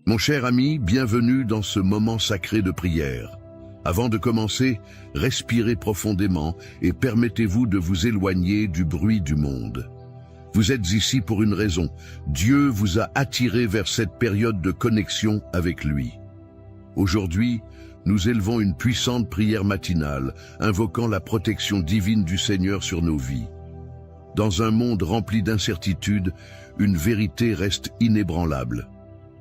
Mon cher ami, bienvenue dans ce moment sacré de prière. Avant de commencer, respirez profondément et permettez-vous de vous éloigner du bruit du monde. Vous êtes ici pour une raison. Dieu vous a attiré vers cette période de connexion avec lui. Aujourd'hui, nous élevons une puissante prière matinale, invoquant la protection divine du Seigneur sur nos vies. Dans un monde rempli d'incertitudes, une vérité reste inébranlable.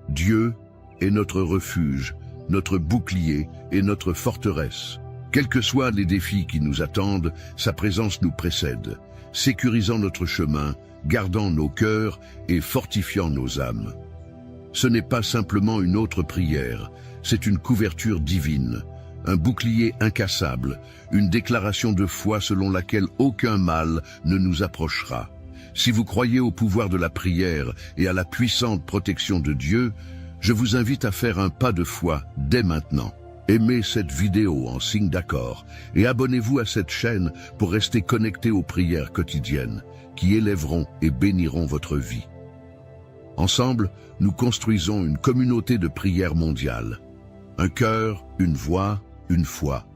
Dieu est notre refuge, notre bouclier et notre forteresse. Quels que soient les défis qui nous attendent, sa présence nous précède, sécurisant notre chemin, gardant nos cœurs et fortifiant nos âmes. Ce n'est pas simplement une autre prière, c'est une couverture divine, un bouclier incassable, une déclaration de foi selon laquelle aucun mal ne nous approchera. Si vous croyez au pouvoir de la prière et à la puissante protection de Dieu, je vous invite à faire un pas de foi dès maintenant. Aimez cette vidéo en signe d'accord et abonnez-vous à cette chaîne pour rester connecté aux prières quotidiennes qui élèveront et béniront votre vie. Ensemble, nous construisons une communauté de prière mondiale. Un cœur, une voix, une foi.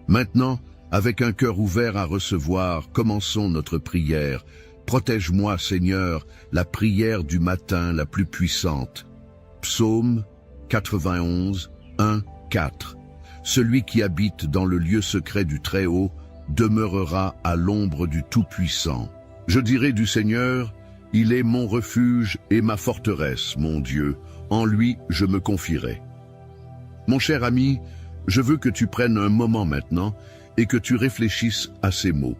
Maintenant, avec un cœur ouvert à recevoir, commençons notre prière. Protège-moi, Seigneur, la prière du matin la plus puissante. Psaume 91, 1, 4. Celui qui habite dans le lieu secret du Très-Haut demeurera à l'ombre du Tout-Puissant. Je dirai du Seigneur, il est mon refuge et ma forteresse, mon Dieu. En lui, je me confierai. Mon cher ami, je veux que tu prennes un moment maintenant et que tu réfléchisses à ces mots.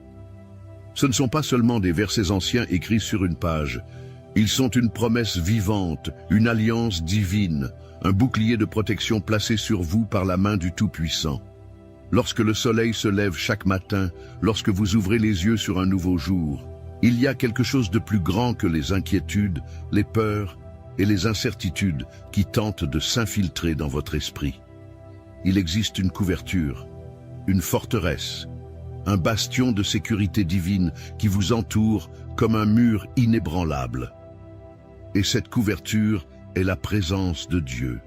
Ce ne sont pas seulement des versets anciens écrits sur une page. Ils sont une promesse vivante, une alliance divine, un bouclier de protection placé sur vous par la main du Tout-Puissant. Lorsque le soleil se lève chaque matin, lorsque vous ouvrez les yeux sur un nouveau jour, il y a quelque chose de plus grand que les inquiétudes, les peurs et les incertitudes qui tentent de s'infiltrer dans votre esprit. Il existe une couverture, une forteresse, un bastion de sécurité divine qui vous entoure comme un mur inébranlable. Et cette couverture est la présence de Dieu.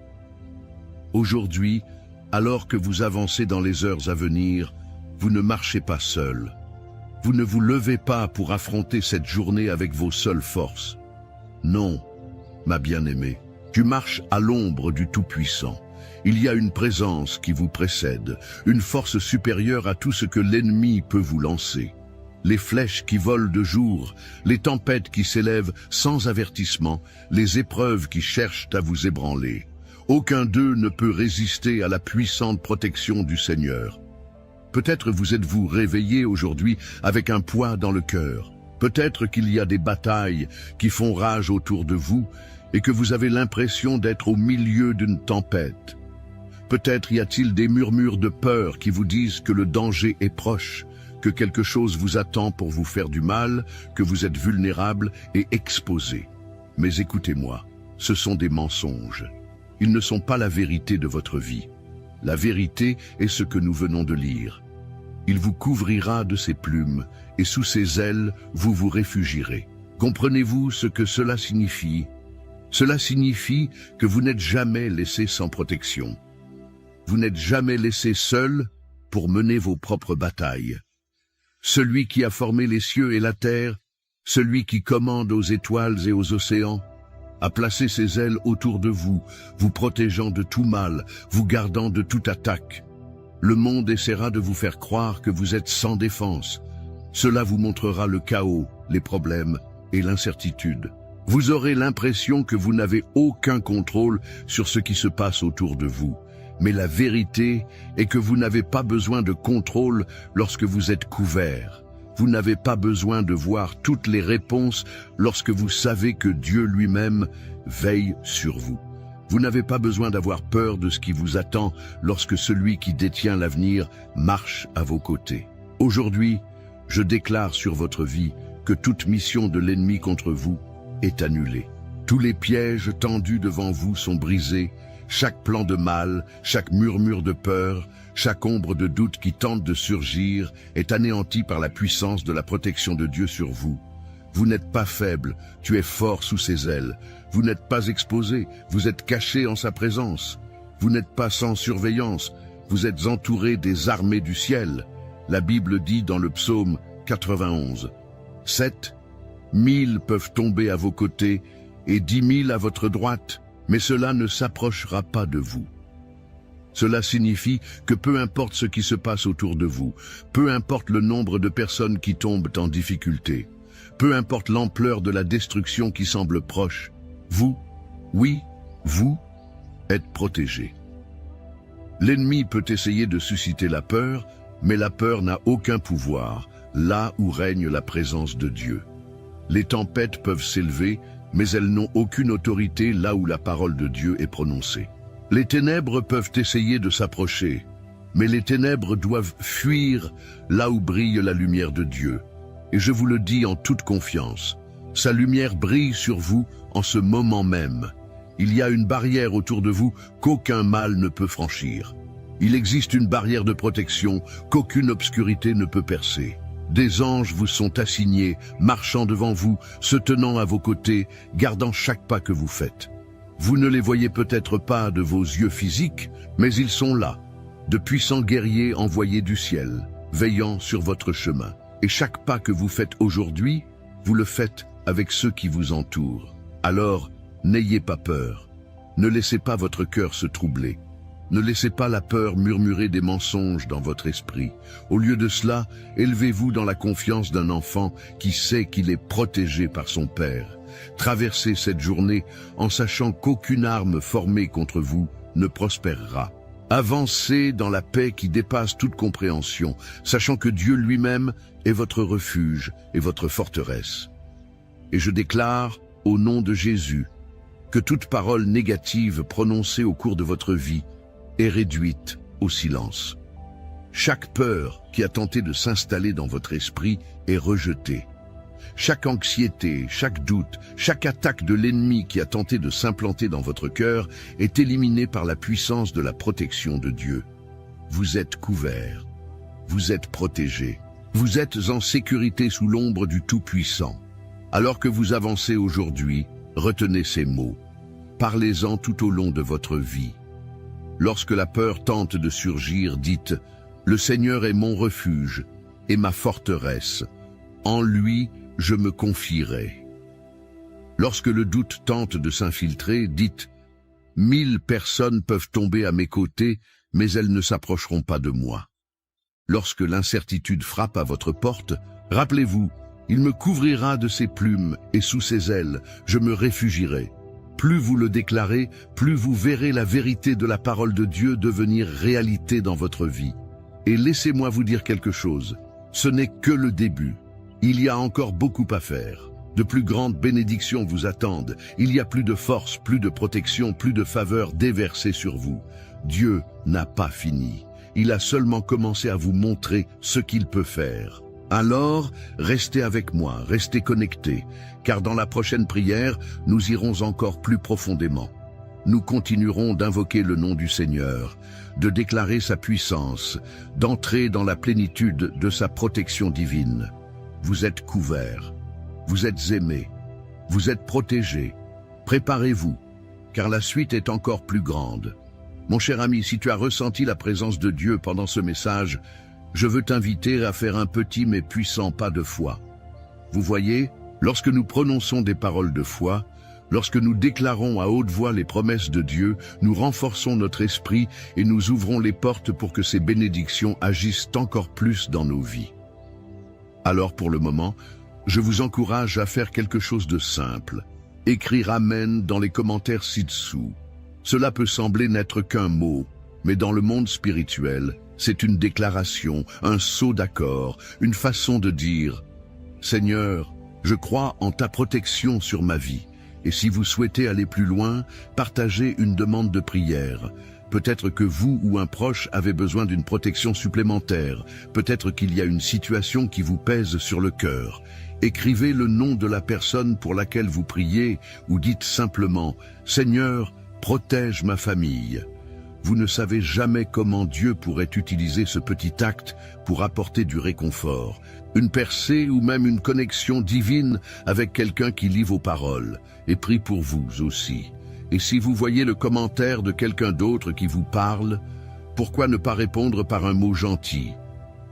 Aujourd'hui, alors que vous avancez dans les heures à venir, vous ne marchez pas seul. Vous ne vous levez pas pour affronter cette journée avec vos seules forces. Non, ma bien-aimée, tu marches à l'ombre du Tout-Puissant. Il y a une présence qui vous précède, une force supérieure à tout ce que l'ennemi peut vous lancer. Les flèches qui volent de jour, les tempêtes qui s'élèvent sans avertissement, les épreuves qui cherchent à vous ébranler. Aucun d'eux ne peut résister à la puissante protection du Seigneur. Peut-être vous êtes-vous réveillé aujourd'hui avec un poids dans le cœur. Peut-être qu'il y a des batailles qui font rage autour de vous et que vous avez l'impression d'être au milieu d'une tempête. Peut-être y a-t-il des murmures de peur qui vous disent que le danger est proche, que quelque chose vous attend pour vous faire du mal, que vous êtes vulnérable et exposé. Mais écoutez-moi, ce sont des mensonges. Ils ne sont pas la vérité de votre vie. La vérité est ce que nous venons de lire. Il vous couvrira de ses plumes, et sous ses ailes, vous vous réfugierez. Comprenez-vous ce que cela signifie? Cela signifie que vous n'êtes jamais laissé sans protection. Vous n'êtes jamais laissé seul pour mener vos propres batailles. Celui qui a formé les cieux et la terre, celui qui commande aux étoiles et aux océans, a placé ses ailes autour de vous, vous protégeant de tout mal, vous gardant de toute attaque. Le monde essaiera de vous faire croire que vous êtes sans défense. Cela vous montrera le chaos, les problèmes et l'incertitude. Vous aurez l'impression que vous n'avez aucun contrôle sur ce qui se passe autour de vous. Mais la vérité est que vous n'avez pas besoin de contrôle lorsque vous êtes couvert. Vous n'avez pas besoin de voir toutes les réponses lorsque vous savez que Dieu lui-même veille sur vous. Vous n'avez pas besoin d'avoir peur de ce qui vous attend lorsque celui qui détient l'avenir marche à vos côtés. Aujourd'hui, je déclare sur votre vie que toute mission de l'ennemi contre vous est annulée. Tous les pièges tendus devant vous sont brisés. Chaque plan de mal, chaque murmure de peur, chaque ombre de doute qui tente de surgir est anéanti par la puissance de la protection de Dieu sur vous. Vous n'êtes pas faible, tu es fort sous ses ailes. Vous n'êtes pas exposé, vous êtes caché en sa présence. Vous n'êtes pas sans surveillance, vous êtes entouré des armées du ciel. La Bible dit dans le psaume 91, « 7 000 peuvent tomber à vos côtés et 10 000 à votre droite, mais cela ne s'approchera pas de vous. » Cela signifie que peu importe ce qui se passe autour de vous, peu importe le nombre de personnes qui tombent en difficulté, peu importe l'ampleur de la destruction qui semble proche, vous, oui, vous, êtes protégés. L'ennemi peut essayer de susciter la peur, mais la peur n'a aucun pouvoir, là où règne la présence de Dieu. Les tempêtes peuvent s'élever, mais elles n'ont aucune autorité là où la parole de Dieu est prononcée. Les ténèbres peuvent essayer de s'approcher, mais les ténèbres doivent fuir là où brille la lumière de Dieu. Et je vous le dis en toute confiance, sa lumière brille sur vous en ce moment même. Il y a une barrière autour de vous qu'aucun mal ne peut franchir. Il existe une barrière de protection qu'aucune obscurité ne peut percer. Des anges vous sont assignés, marchant devant vous, se tenant à vos côtés, gardant chaque pas que vous faites. Vous ne les voyez peut-être pas de vos yeux physiques, mais ils sont là, de puissants guerriers envoyés du ciel, veillant sur votre chemin. Et chaque pas que vous faites aujourd'hui, vous le faites avec ceux qui vous entourent. Alors, n'ayez pas peur. Ne laissez pas votre cœur se troubler. Ne laissez pas la peur murmurer des mensonges dans votre esprit. Au lieu de cela, élevez-vous dans la confiance d'un enfant qui sait qu'il est protégé par son Père. Traversez cette journée en sachant qu'aucune arme formée contre vous ne prospérera. Avancez dans la paix qui dépasse toute compréhension, sachant que Dieu lui-même est votre refuge et votre forteresse. Et je déclare, au nom de Jésus, que toute parole négative prononcée au cours de votre vie est réduite au silence. Chaque peur qui a tenté de s'installer dans votre esprit est rejetée. Chaque anxiété, chaque doute, chaque attaque de l'ennemi qui a tenté de s'implanter dans votre cœur est éliminée par la puissance de la protection de Dieu. Vous êtes couverts, vous êtes protégés, vous êtes en sécurité sous l'ombre du Tout-Puissant. Alors que vous avancez aujourd'hui, retenez ces mots. Parlez-en tout au long de votre vie. Lorsque la peur tente de surgir, dites « Le Seigneur est mon refuge et ma forteresse. En lui, je me confierai. » Lorsque le doute tente de s'infiltrer, dites « 1000 personnes peuvent tomber à mes côtés, mais elles ne s'approcheront pas de moi. » Lorsque l'incertitude frappe à votre porte, rappelez-vous, il me couvrira de ses plumes et sous ses ailes, je me réfugierai. Plus vous le déclarez, plus vous verrez la vérité de la parole de Dieu devenir réalité dans votre vie. Et laissez-moi vous dire quelque chose, ce n'est que le début. Il y a encore beaucoup à faire. De plus grandes bénédictions vous attendent. Il y a plus de force, plus de protection, plus de faveur déversée sur vous. Dieu n'a pas fini. Il a seulement commencé à vous montrer ce qu'il peut faire. Alors, restez avec moi, restez connectés, car dans la prochaine prière, nous irons encore plus profondément. Nous continuerons d'invoquer le nom du Seigneur, de déclarer sa puissance, d'entrer dans la plénitude de sa protection divine. Vous êtes couverts, vous êtes aimés, vous êtes protégés. Préparez-vous, car la suite est encore plus grande. Mon cher ami, si tu as ressenti la présence de Dieu pendant ce message, je veux t'inviter à faire un petit mais puissant pas de foi. Vous voyez, lorsque nous prononçons des paroles de foi, lorsque nous déclarons à haute voix les promesses de Dieu, nous renforçons notre esprit et nous ouvrons les portes pour que ces bénédictions agissent encore plus dans nos vies. Alors pour le moment, je vous encourage à faire quelque chose de simple. Écrire Amen dans les commentaires ci-dessous. Cela peut sembler n'être qu'un mot, mais dans le monde spirituel, c'est une déclaration, un saut d'accord, une façon de dire « Seigneur, je crois en ta protection sur ma vie. » Et si vous souhaitez aller plus loin, partagez une demande de prière. Peut-être que vous ou un proche avez besoin d'une protection supplémentaire. Peut-être qu'il y a une situation qui vous pèse sur le cœur. Écrivez le nom de la personne pour laquelle vous priez ou dites simplement « Seigneur, protège ma famille ». Vous ne savez jamais comment Dieu pourrait utiliser ce petit acte pour apporter du réconfort, une percée ou même une connexion divine avec quelqu'un qui lit vos paroles et prie pour vous aussi. Et si vous voyez le commentaire de quelqu'un d'autre qui vous parle, pourquoi ne pas répondre par un mot gentil?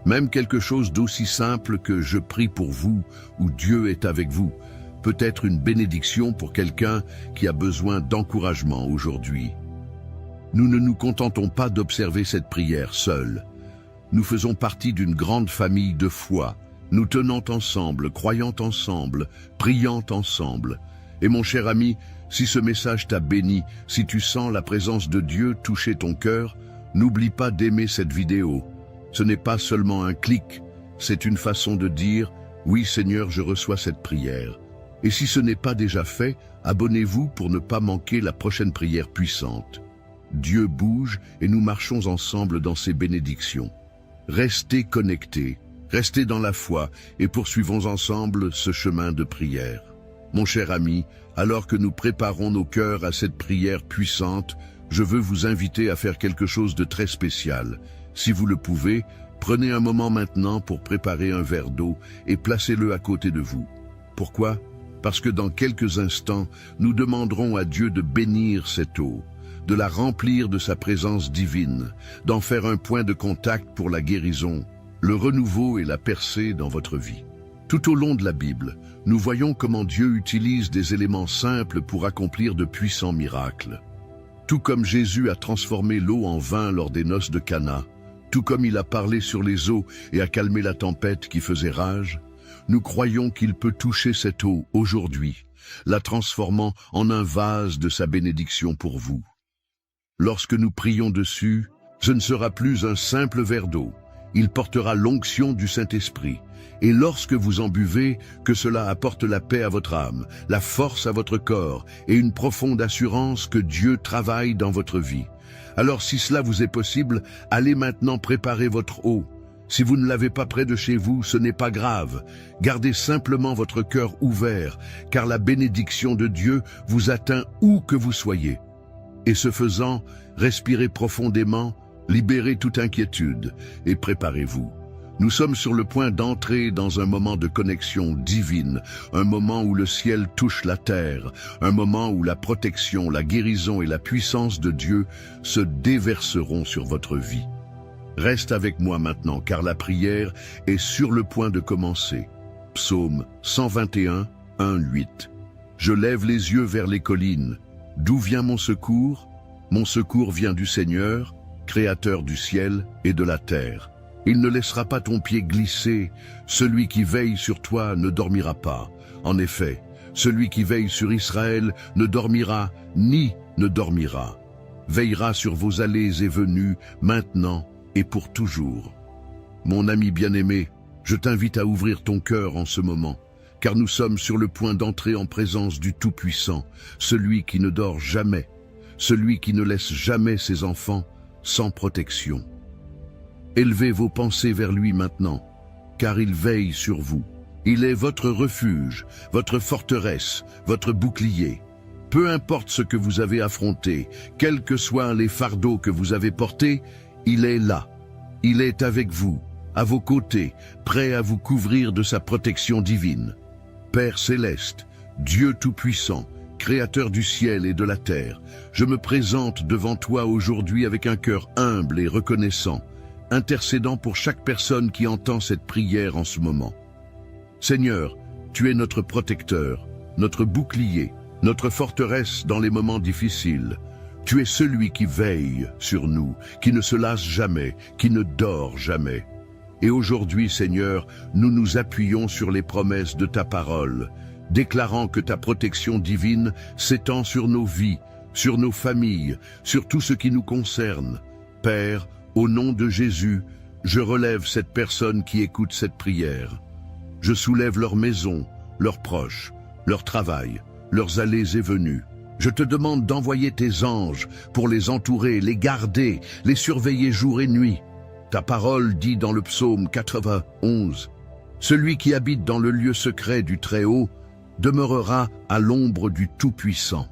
Même quelque chose d'aussi simple que « je prie pour vous » ou « Dieu est avec vous » peut être une bénédiction pour quelqu'un qui a besoin d'encouragement aujourd'hui. Nous ne nous contentons pas d'observer cette prière seule. Nous faisons partie d'une grande famille de foi, nous tenant ensemble, croyant ensemble, priant ensemble. Et mon cher ami, si ce message t'a béni, si tu sens la présence de Dieu toucher ton cœur, n'oublie pas d'aimer cette vidéo. Ce n'est pas seulement un clic, c'est une façon de dire « Oui Seigneur, je reçois cette prière ». Et si ce n'est pas déjà fait, abonnez-vous pour ne pas manquer la prochaine prière puissante. Dieu bouge et nous marchons ensemble dans ses bénédictions. Restez connectés, restez dans la foi et poursuivons ensemble ce chemin de prière. Mon cher ami, alors que nous préparons nos cœurs à cette prière puissante, je veux vous inviter à faire quelque chose de très spécial. Si vous le pouvez, prenez un moment maintenant pour préparer un verre d'eau et placez-le à côté de vous. Pourquoi? Parce que dans quelques instants, nous demanderons à Dieu de bénir cette eau, de la remplir de sa présence divine, d'en faire un point de contact pour la guérison, le renouveau et la percée dans votre vie. Tout au long de la Bible, nous voyons comment Dieu utilise des éléments simples pour accomplir de puissants miracles. Tout comme Jésus a transformé l'eau en vin lors des noces de Cana, tout comme il a parlé sur les eaux et a calmé la tempête qui faisait rage, nous croyons qu'il peut toucher cette eau aujourd'hui, la transformant en un vase de sa bénédiction pour vous. Lorsque nous prions dessus, ce ne sera plus un simple verre d'eau. Il portera l'onction du Saint-Esprit. Et lorsque vous en buvez, que cela apporte la paix à votre âme, la force à votre corps et une profonde assurance que Dieu travaille dans votre vie. Alors si cela vous est possible, allez maintenant préparer votre eau. Si vous ne l'avez pas près de chez vous, ce n'est pas grave. Gardez simplement votre cœur ouvert, car la bénédiction de Dieu vous atteint où que vous soyez. Et ce faisant, respirez profondément, libérez toute inquiétude et préparez-vous. Nous sommes sur le point d'entrer dans un moment de connexion divine, un moment où le ciel touche la terre, un moment où la protection, la guérison et la puissance de Dieu se déverseront sur votre vie. Reste avec moi maintenant, car la prière est sur le point de commencer. Psaume 121, 1-8. Je lève les yeux vers les collines. D'où vient mon secours? Mon secours vient du Seigneur, créateur du ciel et de la terre. Il ne laissera pas ton pied glisser. Celui qui veille sur toi ne dormira pas. En effet, celui qui veille sur Israël ne dormira ni ne dormira. Veillera sur vos allées et venues, maintenant et pour toujours. Mon ami bien-aimé, je t'invite à ouvrir ton cœur en ce moment, car nous sommes sur le point d'entrer en présence du Tout-Puissant, celui qui ne dort jamais, celui qui ne laisse jamais ses enfants sans protection. Élevez vos pensées vers lui maintenant, car il veille sur vous. Il est votre refuge, votre forteresse, votre bouclier. Peu importe ce que vous avez affronté, quels que soient les fardeaux que vous avez portés, il est là. Il est avec vous, à vos côtés, prêt à vous couvrir de sa protection divine. Père céleste, Dieu tout-puissant, Créateur du ciel et de la terre, je me présente devant toi aujourd'hui avec un cœur humble et reconnaissant, intercédant pour chaque personne qui entend cette prière en ce moment. Seigneur, tu es notre protecteur, notre bouclier, notre forteresse dans les moments difficiles. Tu es celui qui veille sur nous, qui ne se lasse jamais, qui ne dort jamais. Et aujourd'hui, Seigneur, nous nous appuyons sur les promesses de ta parole, déclarant que ta protection divine s'étend sur nos vies, sur nos familles, sur tout ce qui nous concerne. Père, au nom de Jésus, je relève cette personne qui écoute cette prière. Je soulève leur maison, leurs proches, leur travail, leurs allées et venues. Je te demande d'envoyer tes anges pour les entourer, les garder, les surveiller jour et nuit. Ta parole dit dans le psaume 91, « Celui qui habite dans le lieu secret du Très-Haut demeurera à l'ombre du Tout-Puissant. »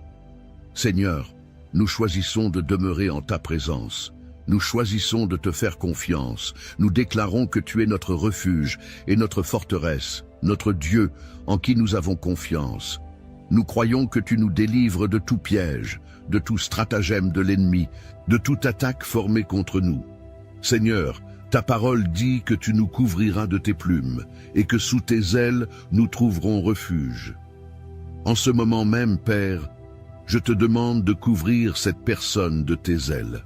Seigneur, nous choisissons de demeurer en ta présence. Nous choisissons de te faire confiance. Nous déclarons que tu es notre refuge et notre forteresse, notre Dieu en qui nous avons confiance. Nous croyons que tu nous délivres de tout piège, de tout stratagème de l'ennemi, de toute attaque formée contre nous. Seigneur, ta parole dit que tu nous couvriras de tes plumes et que sous tes ailes nous trouverons refuge. En ce moment même, Père, je te demande de couvrir cette personne de tes ailes.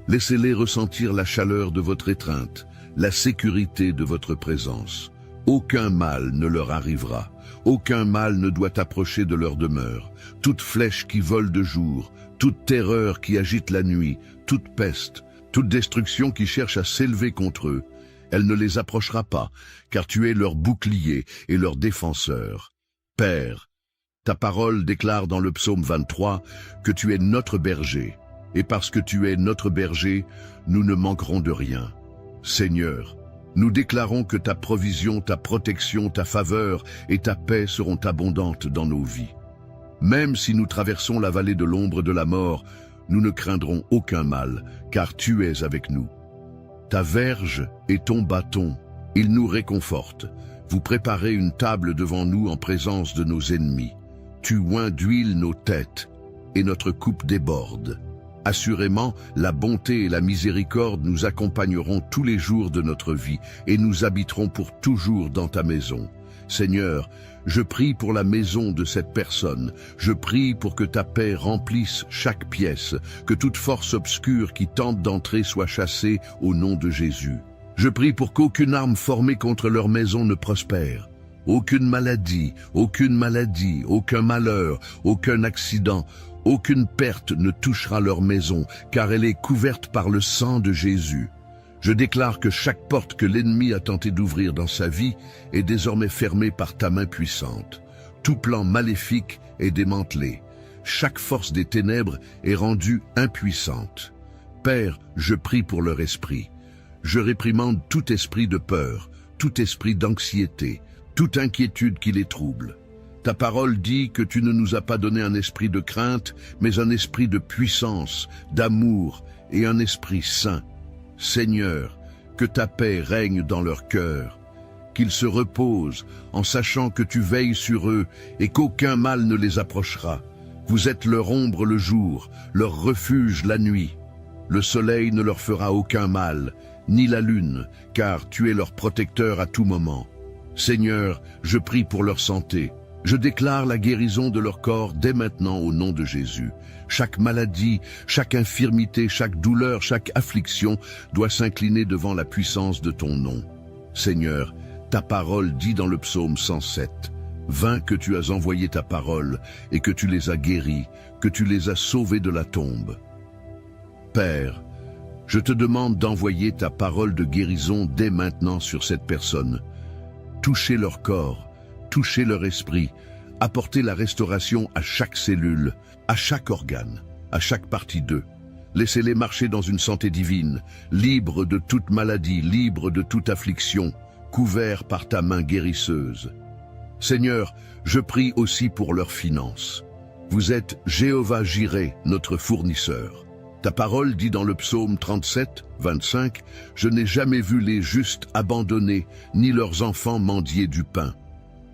Laissez-les ressentir la chaleur de votre étreinte, la sécurité de votre présence. Aucun mal ne leur arrivera, aucun mal ne doit approcher de leur demeure. Toute flèche qui vole de jour, toute terreur qui agite la nuit, toute peste, toute destruction qui cherche à s'élever contre eux, elle ne les approchera pas, car tu es leur bouclier et leur défenseur. Père, ta parole déclare dans le psaume 23 que tu es notre berger, et parce que tu es notre berger, nous ne manquerons de rien. Seigneur, nous déclarons que ta provision, ta protection, ta faveur et ta paix seront abondantes dans nos vies. Même si nous traversons la vallée de l'ombre de la mort, nous ne craindrons aucun mal, car tu es avec nous. Ta verge et ton bâton, ils nous réconfortent. Vous préparez une table devant nous en présence de nos ennemis. Tu oins d'huile nos têtes, et notre coupe déborde. Assurément, la bonté et la miséricorde nous accompagneront tous les jours de notre vie, et nous habiterons pour toujours dans ta maison. Seigneur, je prie pour la maison de cette personne. Je prie pour que ta paix remplisse chaque pièce, que toute force obscure qui tente d'entrer soit chassée au nom de Jésus. Je prie pour qu'aucune arme formée contre leur maison ne prospère. Aucune maladie, aucun malheur, aucun accident, aucune perte ne touchera leur maison, car elle est couverte par le sang de Jésus. Je déclare que chaque porte que l'ennemi a tenté d'ouvrir dans sa vie est désormais fermée par ta main puissante. Tout plan maléfique est démantelé. Chaque force des ténèbres est rendue impuissante. Père, je prie pour leur esprit. Je réprimande tout esprit de peur, tout esprit d'anxiété, toute inquiétude qui les trouble. Ta parole dit que tu ne nous as pas donné un esprit de crainte, mais un esprit de puissance, d'amour et un esprit saint. Seigneur, que ta paix règne dans leur cœur, qu'ils se reposent en sachant que tu veilles sur eux et qu'aucun mal ne les approchera. Vous êtes leur ombre le jour, leur refuge la nuit. Le soleil ne leur fera aucun mal, ni la lune, car tu es leur protecteur à tout moment. Seigneur, je prie pour leur santé. Je déclare la guérison de leur corps dès maintenant au nom de Jésus. Chaque maladie, chaque infirmité, chaque douleur, chaque affliction doit s'incliner devant la puissance de ton nom. Seigneur, ta parole dit dans le psaume 107, « Vain que tu as envoyé ta parole et que tu les as guéris, que tu les as sauvés de la tombe. » Père, je te demande d'envoyer ta parole de guérison dès maintenant sur cette personne. Touchez leur corps, touchez leur esprit, apportez la restauration à chaque cellule, à chaque organe, à chaque partie d'eux. Laissez-les marcher dans une santé divine, libres de toute maladie, libres de toute affliction, couverts par ta main guérisseuse. Seigneur, je prie aussi pour leurs finances. Vous êtes Jéhovah Jireh, notre fournisseur. Ta parole dit dans le psaume 37, 25, « Je n'ai jamais vu les justes abandonnés, ni leurs enfants mendier du pain. »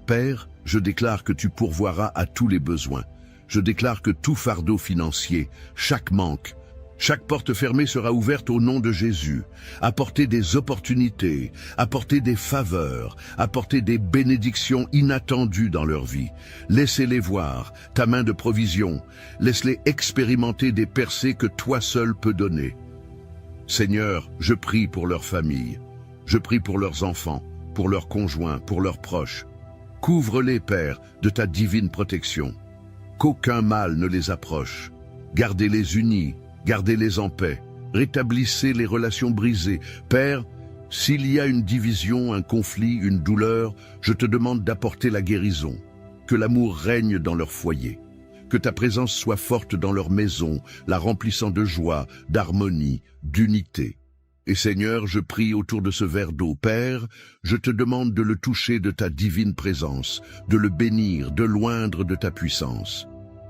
Père, je déclare que tu pourvoiras à tous les besoins. Je déclare que tout fardeau financier, chaque manque, chaque porte fermée sera ouverte au nom de Jésus. Apportez des opportunités, apportez des faveurs, apportez des bénédictions inattendues dans leur vie. Laissez-les voir ta main de provision. Laisse-les expérimenter des percées que toi seul peux donner. Seigneur, je prie pour leurs familles. Je prie pour leurs enfants, pour leurs conjoints, pour leurs proches. Couvre-les, Père, de ta divine protection. Qu'aucun mal ne les approche. Gardez-les unis, gardez-les en paix. Rétablissez les relations brisées. Père, s'il y a une division, un conflit, une douleur, je te demande d'apporter la guérison. Que l'amour règne dans leur foyer. Que ta présence soit forte dans leur maison, la remplissant de joie, d'harmonie, d'unité. Et Seigneur, je prie autour de ce verre d'eau. Père, je te demande de le toucher de ta divine présence, de le bénir, de l'oindre de ta puissance.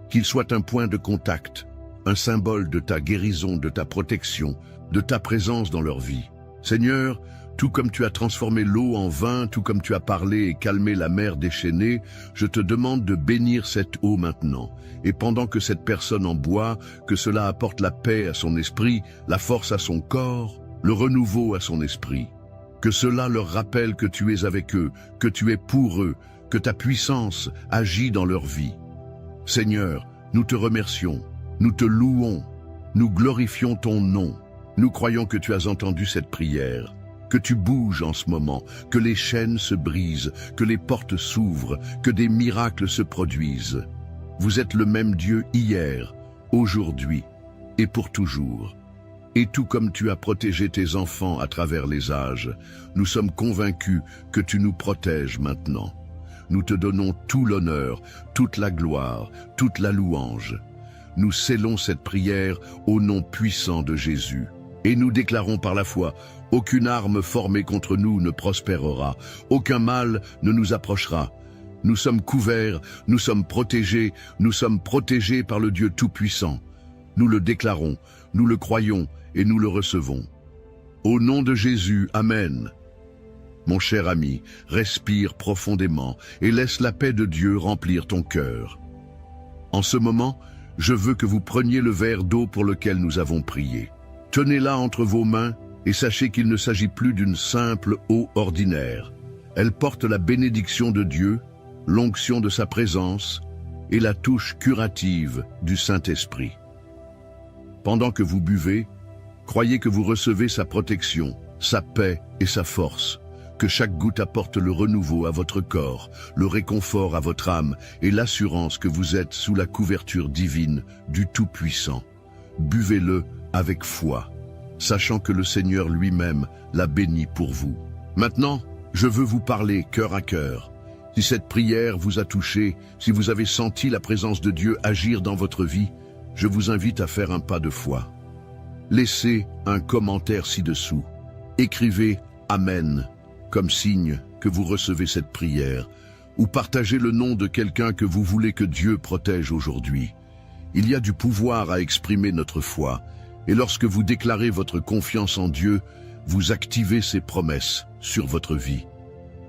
Qu'il soit un point de contact, un symbole de ta guérison, de ta protection, de ta présence dans leur vie. Seigneur, tout comme tu as transformé l'eau en vin, tout comme tu as parlé et calmé la mer déchaînée, je te demande de bénir cette eau maintenant. Et pendant que cette personne en boit, que cela apporte la paix à son esprit, la force à son corps, le renouveau à son esprit. Que cela leur rappelle que tu es avec eux, que tu es pour eux, que ta puissance agit dans leur vie. Seigneur, nous te remercions, nous te louons, nous glorifions ton nom. Nous croyons que tu as entendu cette prière, que tu bouges en ce moment, que les chaînes se brisent, que les portes s'ouvrent, que des miracles se produisent. Vous êtes le même Dieu hier, aujourd'hui et pour toujours. Et tout comme tu as protégé tes enfants à travers les âges, nous sommes convaincus que tu nous protèges maintenant. Nous te donnons tout l'honneur, toute la gloire, toute la louange. Nous scellons cette prière au nom puissant de Jésus. Et nous déclarons par la foi, aucune arme formée contre nous ne prospérera, aucun mal ne nous approchera. Nous sommes couverts, nous sommes protégés par le Dieu Tout-Puissant. Nous le déclarons, nous le croyons et nous le recevons. Au nom de Jésus, Amen. Mon cher ami, respire profondément et laisse la paix de Dieu remplir ton cœur. En ce moment, je veux que vous preniez le verre d'eau pour lequel nous avons prié. Tenez-la entre vos mains et sachez qu'il ne s'agit plus d'une simple eau ordinaire. Elle porte la bénédiction de Dieu, l'onction de sa présence et la touche curative du Saint-Esprit. Pendant que vous buvez, croyez que vous recevez sa protection, sa paix et sa force, que chaque goutte apporte le renouveau à votre corps, le réconfort à votre âme et l'assurance que vous êtes sous la couverture divine du Tout-Puissant. Buvez-le avec foi, sachant que le Seigneur lui-même l'a béni pour vous. Maintenant, je veux vous parler cœur à cœur. Si cette prière vous a touché, si vous avez senti la présence de Dieu agir dans votre vie, je vous invite à faire un pas de foi. Laissez un commentaire ci-dessous. Écrivez « Amen » comme signe que vous recevez cette prière, ou partagez le nom de quelqu'un que vous voulez que Dieu protège aujourd'hui. Il y a du pouvoir à exprimer notre foi, et lorsque vous déclarez votre confiance en Dieu, vous activez ses promesses sur votre vie.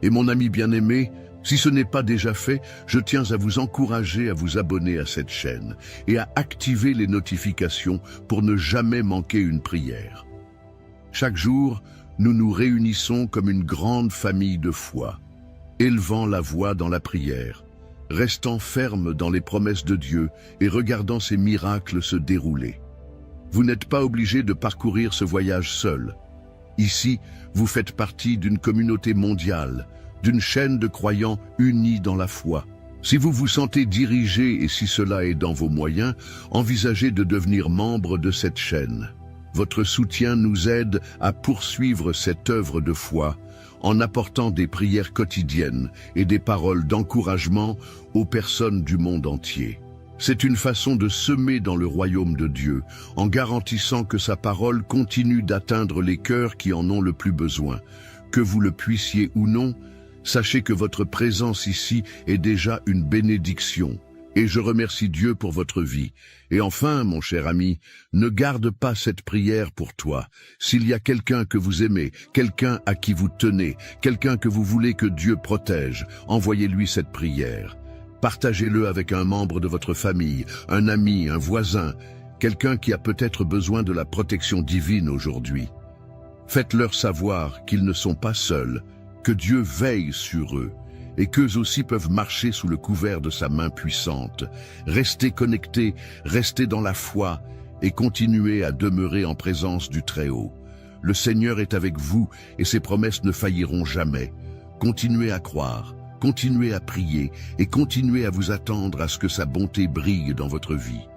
Et mon ami bien-aimé, si ce n'est pas déjà fait, je tiens à vous encourager à vous abonner à cette chaîne et à activer les notifications pour ne jamais manquer une prière. Chaque jour, nous nous réunissons comme une grande famille de foi, élevant la voix dans la prière, restant fermes dans les promesses de Dieu et regardant ces miracles se dérouler. Vous n'êtes pas obligé de parcourir ce voyage seul. Ici, vous faites partie d'une communauté mondiale, d'une chaîne de croyants unis dans la foi. Si vous vous sentez dirigé et si cela est dans vos moyens, envisagez de devenir membre de cette chaîne. Votre soutien nous aide à poursuivre cette œuvre de foi en apportant des prières quotidiennes et des paroles d'encouragement aux personnes du monde entier. C'est une façon de semer dans le royaume de Dieu, en garantissant que sa parole continue d'atteindre les cœurs qui en ont le plus besoin. Que vous le puissiez ou non, sachez que votre présence ici est déjà une bénédiction. Et je remercie Dieu pour votre vie. Et enfin, mon cher ami, ne garde pas cette prière pour toi. S'il y a quelqu'un que vous aimez, quelqu'un à qui vous tenez, quelqu'un que vous voulez que Dieu protège, envoyez-lui cette prière. Partagez-le avec un membre de votre famille, un ami, un voisin, quelqu'un qui a peut-être besoin de la protection divine aujourd'hui. Faites-leur savoir qu'ils ne sont pas seuls, que Dieu veille sur eux, et qu'eux aussi peuvent marcher sous le couvert de sa main puissante. Restez connectés, restez dans la foi et continuez à demeurer en présence du Très-Haut. Le Seigneur est avec vous et ses promesses ne failliront jamais. Continuez à croire, continuez à prier et continuez à vous attendre à ce que sa bonté brille dans votre vie.